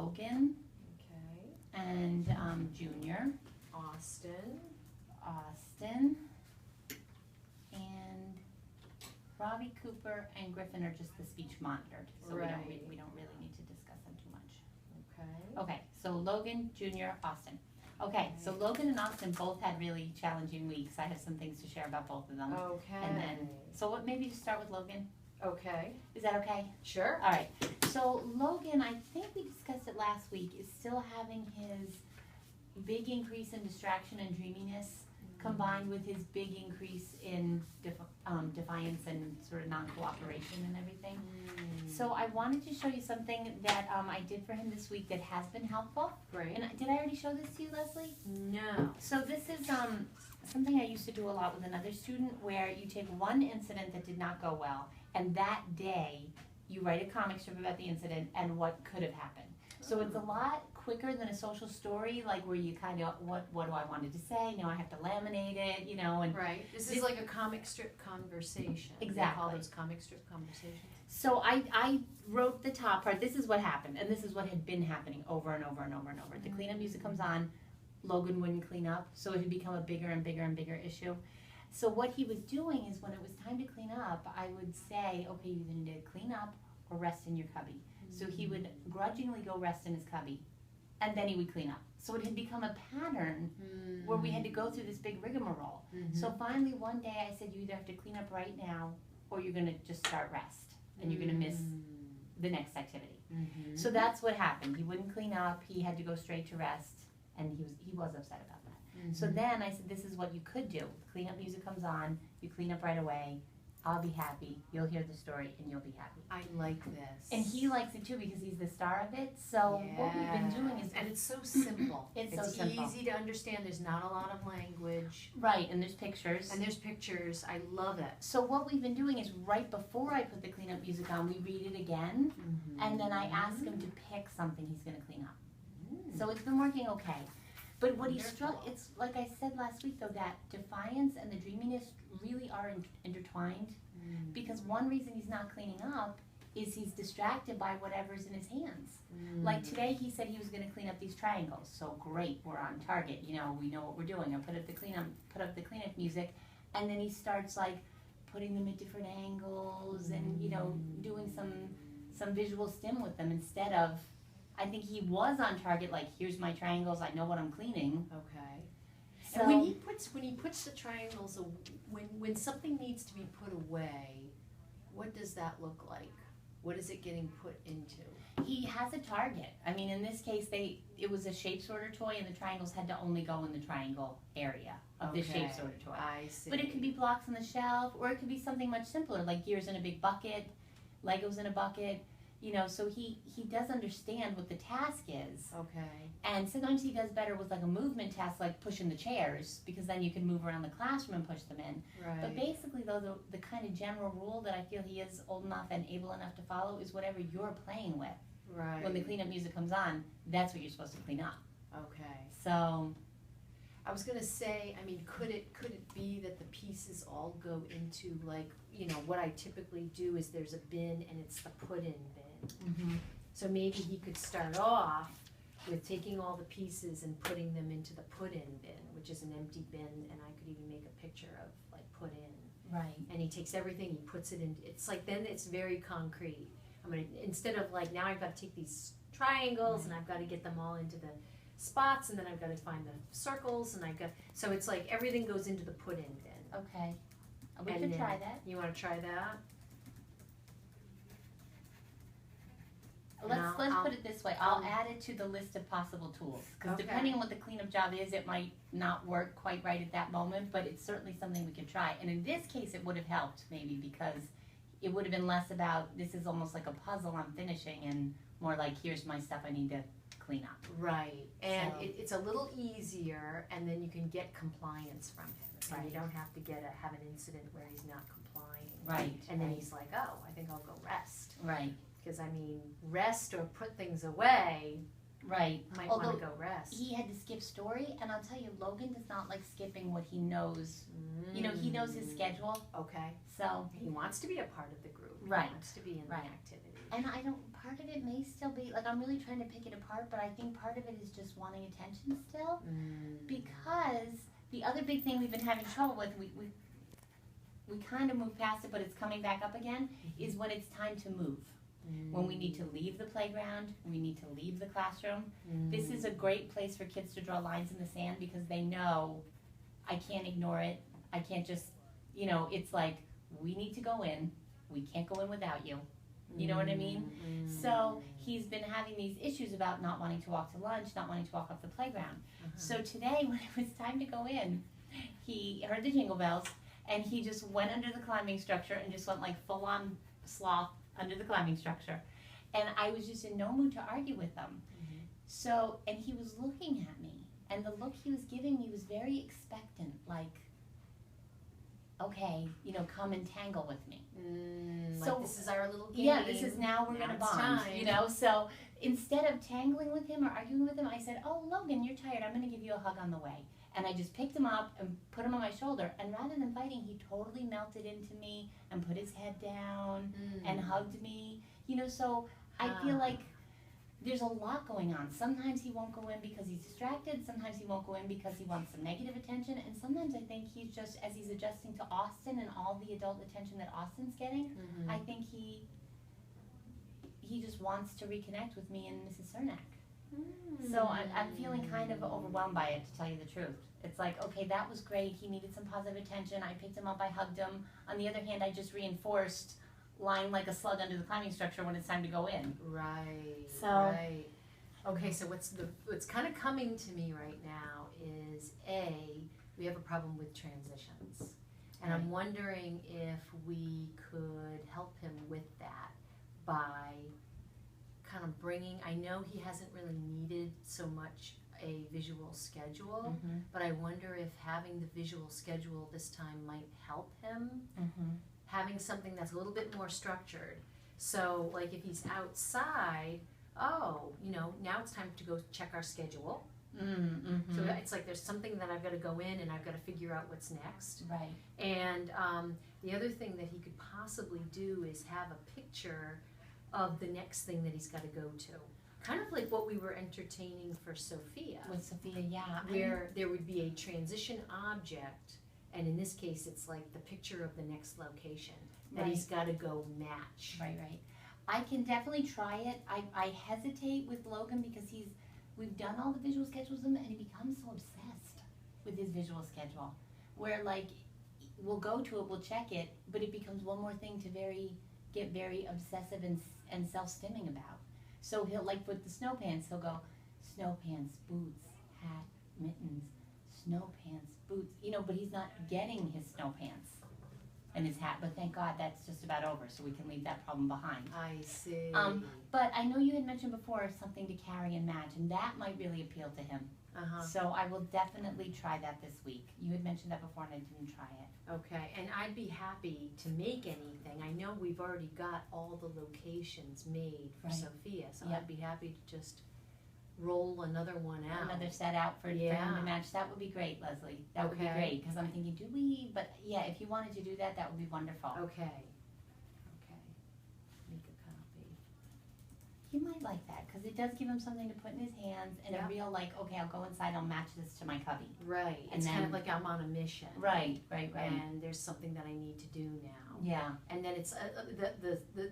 Logan Okay. and Junior, Austin. Austin, and Robbie, Cooper, and Griffin are just the speech monitored, so Right. we don't really need to discuss them too much. Okay. Okay, so Logan, Junior, Austin. Okay, so Logan and Austin both had really challenging weeks. I have some things to share about both of them. Okay. And then, so what, maybe just start with Logan? Okay. Is that okay? Sure. All right, so Logan, I think we discussed it last week, is still having his big increase in distraction and dreaminess combined with his big increase in defiance and sort of non-cooperation and everything. So I wanted to show you something that I did for him this week that has been helpful. Great. And did I already show this to you, Leslie? No. So this is something I used to do a lot with another student, where you take one incident that did not go well, and that day you write a comic strip about the incident and what could have happened. So it's a lot quicker than a social story, like where you kind of, what do I wanted to say? Now I have to laminate it, you know, and Right. This is like a comic strip conversation. They call Exactly. those comic strip conversations. so I wrote the top part. This is what happened, and this is what had been happening over and over and over and over. The cleanup music comes on, Logan wouldn't clean up, so it had become a bigger and bigger and bigger issue. So what he was doing is, when it was time to clean up, I would say, okay, you either need to clean up or rest in your cubby. So he would grudgingly go rest in his cubby, and then he would clean up. So it had become a pattern where we had to go through this big rigmarole. So finally one day I said, you either have to clean up right now, or you're gonna just start rest, and you're gonna miss the next activity. So that's what happened. He wouldn't clean up, he had to go straight to rest, and he was upset about that. So then I said, this is what you could do. Cleanup music comes on, you clean up right away, I'll be happy, you'll hear the story, and you'll be happy. I like this. And he likes it too, because he's the star of it. So what we've been doing is, and it's so simple. It's so simple. Easy to understand. There's not a lot of language. right, and there's pictures. And there's pictures. I love it. So what we've been doing is, right before I put the cleanup music on, we read it again, and then I ask him to pick something he's gonna clean up. So it's been working okay. But what he struck, it's like I said last week though, that defiance and the dreaminess really are intertwined, because one reason he's not cleaning up is he's distracted by whatever's in his hands. Like today he said he was gonna clean up these triangles, so great, we're on target, you know, we know what we're doing. I put up the cleanup music, and then he starts like putting them at different angles and, you know, doing some visual stim with them, instead of, I think he was on target, like, here's my triangles, I know what I'm cleaning. Okay. So, And when he puts the triangles, when something needs to be put away, what does that look like? What is it getting put into? he has a target. I mean, in this case, it was a shape sorter toy, and the triangles had to only go in the triangle area of the shape sorter toy. I see. But it could be blocks on the shelf, or it could be something much simpler, like gears in a big bucket, Legos in a bucket. You know, so he does understand what the task is. Okay. And sometimes he does better with like a movement task, like pushing the chairs, because then you can move around the classroom and push them in. Right. But basically, though, the kind of general rule that I feel he is old enough and able enough to follow is whatever you're playing with. Right. When the cleanup music comes on, that's what you're supposed to clean up. Okay. So, I was gonna say, I mean, could it be that the pieces all go into, like, you know, what I typically do is there's a bin and it's the put-in bin. So maybe he could start off with taking all the pieces and putting them into the put-in bin, which is an empty bin, and I could even make a picture of like put in. right. And he takes everything, he puts it in. It's like, then it's very concrete. I'm gonna, instead of like, now I've got to take these triangles and I've got to get them all into the spots, and then I've got to find the circles, and so it's like everything goes into the put-in bin. Okay. We And could then- try that. You want to try that? Let's I'll- put it this way. I'll add it to the list of possible tools, because Okay. depending on what the cleanup job is, it might not work quite right at that moment, but it's certainly something we could try. And in this case, it would have helped maybe, because it would have been less about, this is almost like a puzzle I'm finishing, and more like, here's my stuff I need to clean up. Right, and So- it's a little easier, and then you can get compliance from him. And Right. you don't have to have an incident where he's not complying. Right. And then right. he's like, oh, I think I'll go rest. Right. Because I mean, rest or put things away, Right. might Although want to go rest. he had to skip story, and I'll tell you, Logan does not like skipping what he knows. You know, he knows his schedule, Okay. so He wants to be a part of the group. Right. He wants to be in Right. the activity. And I don't, part of it may still be, like, I'm really trying to pick it apart, but I think part of it is just wanting attention still. Because the other big thing we've been having trouble with, we kind of moved past it, but it's coming back up again, is when it's time to move. When we need to leave the playground, we need to leave the classroom. This is a great place for kids to draw lines in the sand because they know I can't ignore it. I can't just, you know, it's like, we need to go in. We can't go in without you. You know what I mean? So he's been having these issues about not wanting to walk to lunch, not wanting to walk off the playground. So today, when it was time to go in, he heard the jingle bells, and he just went under the climbing structure and just went like full-on sloth under the climbing structure. And I was just in no mood to argue with him. So, and he was looking at me, and the look he was giving me was very expectant, like, okay, you know, come and tangle with me. So like, this is our little game. Yeah, this is now we're gonna bond, you know? So instead of tangling with him or arguing with him, I said, oh, Logan, you're tired, I'm gonna give you a hug on the way. And I just picked him up and put him on my shoulder, and rather than fighting, he totally melted into me and put his head down and hugged me, you know, so I feel like there's a lot going on. Sometimes he won't go in because he's distracted, sometimes he won't go in because he wants some negative attention, and sometimes I think he's just, as he's adjusting to Austin and all the adult attention that Austin's getting, I think he just wants to reconnect with me and Mrs. Cernak. So I'm feeling kind of overwhelmed by it, to tell you the truth. It's like, okay, that was great, he needed some positive attention, I picked him up, I hugged him. On the other hand, I just reinforced lying like a slug under the climbing structure when it's time to go in. Right. So, right. Okay, so what's kind of coming to me right now is we have a problem with transitions, and I'm wondering if we could help him with that by kind of bringing. I know he hasn't really needed so much a visual schedule, but I wonder if having the visual schedule this time might help him. Having something that's a little bit more structured. So, like, if he's outside, oh, you know, now it's time to go check our schedule. So it's like there's something that I've got to go in and I've got to figure out what's next. Right. And the other thing that he could possibly do is have a picture of the next thing that he's got to go to. Kind of like what we were entertaining for Sophia. With Sophia, yeah. Where there would be a transition object. And in this case, it's like the picture of the next location that he's got to go match. Right. I can definitely try it. I hesitate with Logan because we've done all the visual schedules with him, and he becomes so obsessed with his visual schedule. Where, like, we'll go to it, we'll check it, but it becomes one more thing to get very obsessive and self-stimming about. So he'll, like with the snow pants, he'll go, snow pants, boots, hat, mittens, snow pants, boots, you know, but he's not getting his snow pants and his hat, but thank God that's just about over, so we can leave that problem behind. I see. But I know you had mentioned before something to carry and match, and that might really appeal to him. So I will definitely try that this week. You had mentioned that before and I didn't try it. Okay, and I'd be happy to make anything. I know we've already got all the locations made for Sophia, so I'd be happy to just roll another one out. Another set out for him to match. That would be great, Leslie. That would be great, because I'm thinking, but yeah, if you wanted to do that, that would be wonderful. Okay. Make a copy. He might like that, because it does give him something to put in his hands, and a real, like, okay, I'll go inside, I'll match this to my cubby. Right, it's kind of like I'm on a mission. Right. And there's something that I need to do now. Yeah. And then it's the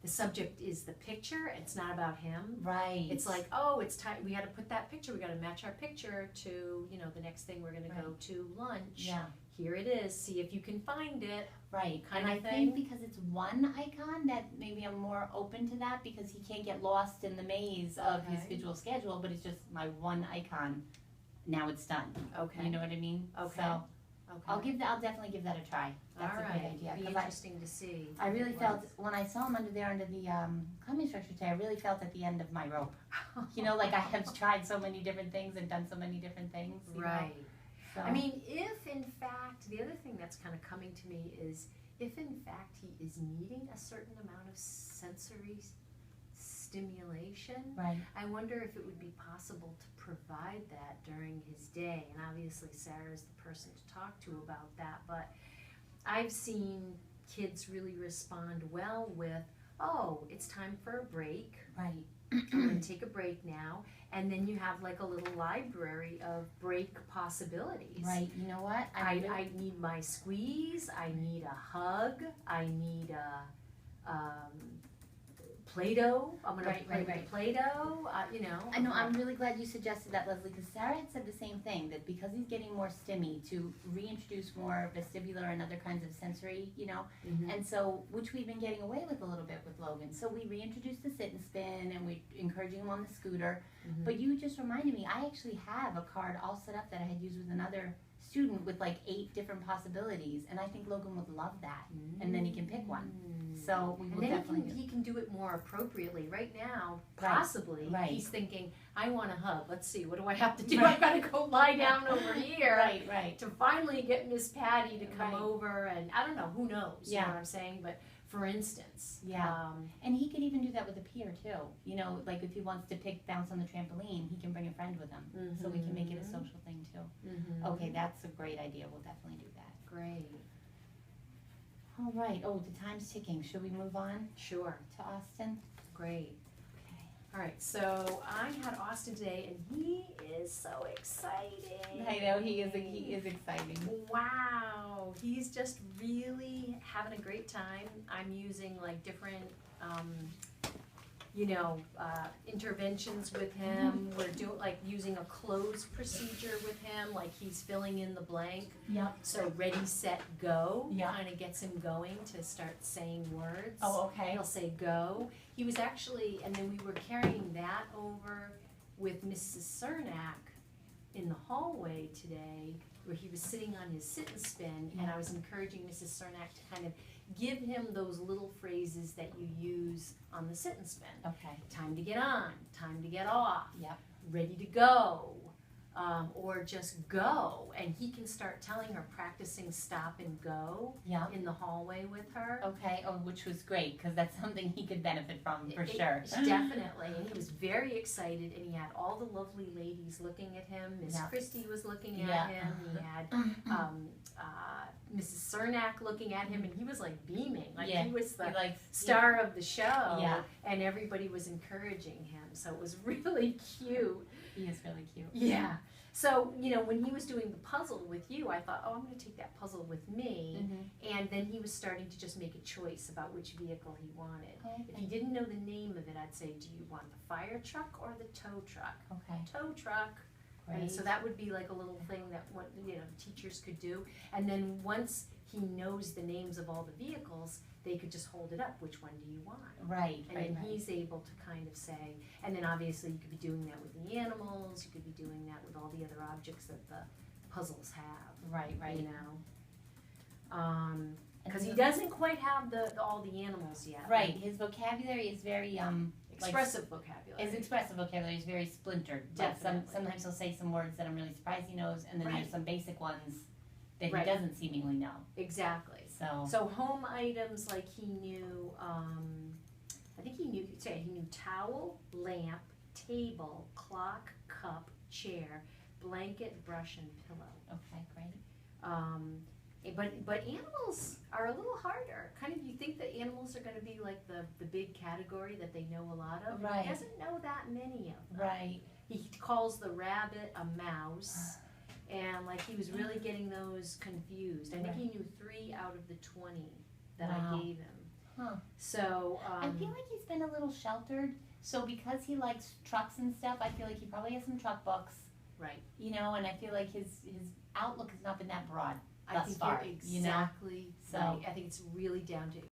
subject is the picture. It's not about him. Right. It's like, oh, it's time. We got to put that picture. We got to match our picture to, you know, the next thing we're going to go to lunch. Yeah. Here it is. See if you can find it. Right. Kind and of I thing. think because it's one icon that maybe I'm more open to that, because he can't get lost in the maze of his visual schedule, but it's just my one icon. Now it's done. Okay. You know what I mean? Okay. So I'll definitely give that a try. That's a great idea. It'd be interesting to see. I really felt when I saw him under the climbing structure today, I really felt at the end of my rope. You know, like I have tried so many different things and done so many different things. Right. So. I mean, if in fact, the other thing that's kind of coming to me is if in fact he is needing a certain amount of sensory stimulation, I wonder if it would be possible to provide that during his day. And obviously Sarah is the person to talk to about that, but I've seen kids really respond well with, oh, it's time for a break. Right. I'm gonna take a break now. And then you have like a little library of break possibilities. Right. You know what? I need my squeeze, I need a hug, I need a Play-Doh. I'm gonna Right, play right, with right. the Play-Doh, you know. I know, I'm really glad you suggested that, Leslie, because Sarah had said the same thing, that because he's getting more stimmy, to reintroduce more vestibular and other kinds of sensory, you know, Mhm. and so, which we've been getting away with a little bit with Logan. So we reintroduced the sit and spin, and we're encouraging him on the scooter. Mhm. But you just reminded me, I actually have a card all set up that I had used with another student with like 8 different possibilities, and I think Logan would love that. And then he can pick one. So we will And then definitely he can do it more appropriately. Right now, Right, possibly, right. he's thinking, I want a hug. Let's see, what do I have to do? Right. I've got to go lie down over here Right, right. to finally get Miss Patty to come Right. over. And I don't know, who knows, you Yeah. know what I'm saying? But for instance, Yeah. And he could even do that with a peer too. You know, like if he wants to bounce on the trampoline, he can bring a friend with him. So we can make it a social thing too. Okay, that's a great idea. We'll definitely do that. Great. All right. Oh, the time's ticking. Should we move on Sure. to Austin? Great. Okay. All right, so I had Austin today, and he is so exciting. I know he is exciting. Wow, he's just really having a great time. I'm using like different, interventions with him. We're doing like using a close procedure with him, like he's filling in the blank. Yep. So ready, set, go. Yeah. Kind of gets him going to start saying words. Oh, okay. He'll say go. He was actually, and then we were carrying that over with Mrs. Cernak in the hallway today, where he was sitting on his sit and spin, and I was encouraging Mrs. Cernak to kind of give him those little phrases that you use on the sit and spin. Okay. Time to get on, time to get off, Yep. ready to go, or just go. And he can start telling her, practicing stop and go Yep. in the hallway with her. Okay. Oh, which was great because that's something he could benefit from for sure. Definitely, and he was very excited, and he had all the lovely ladies looking at him. Miss Yeah. Christie was looking at Yeah. him. He had Mrs. Cernak looking at him, and he was like beaming, like Yeah. he was the He likes star of the show. Yeah. And everybody was encouraging him, so it was really cute. He is really cute. Yeah. So, when he was doing the puzzle with you, I thought, oh, I'm going to take that puzzle with me. Mm-hmm. And then he was starting to just make a choice about which vehicle he wanted. Okay. If he didn't know the name of it, I'd say, do you want the fire truck or the tow truck? Okay. Tow truck. And Great. so that would be like a little thing that teachers could do. And then once he knows the names of all the vehicles, they could just hold it up. Which one do you want? Right. And Right. then he's able to kind of say, and then obviously you could be doing that with the animals, you could be doing that with all the other objects that the puzzles have. Right. Right. You know? Because he then- doesn't quite have all the animals yet. Right. His vocabulary is very Expressive vocabulary. His expressive vocabulary is very splintered. Like Definitely. sometimes he'll say some words that I'm really surprised he knows, and then Right. there's some basic ones that Right. he doesn't seemingly know. Exactly. So home items, like he knew, I think he knew towel, lamp, table, clock, cup, chair, blanket, brush, and pillow. okay, great. But animals are a little harder. Kind of, you think that animals are going to be like the big category that they know a lot of. Right. He doesn't know that many of them. Right. He calls the rabbit a mouse, and like he was really getting those confused. I think he knew 3 out of the 20 that Wow. I gave him. Huh. So I feel like he's been a little sheltered. So because he likes trucks and stuff, I feel like he probably has some truck books. Right. You know, and I feel like his outlook has not been that broad I thus think far. you're You know? exactly So- right. I think it's really down to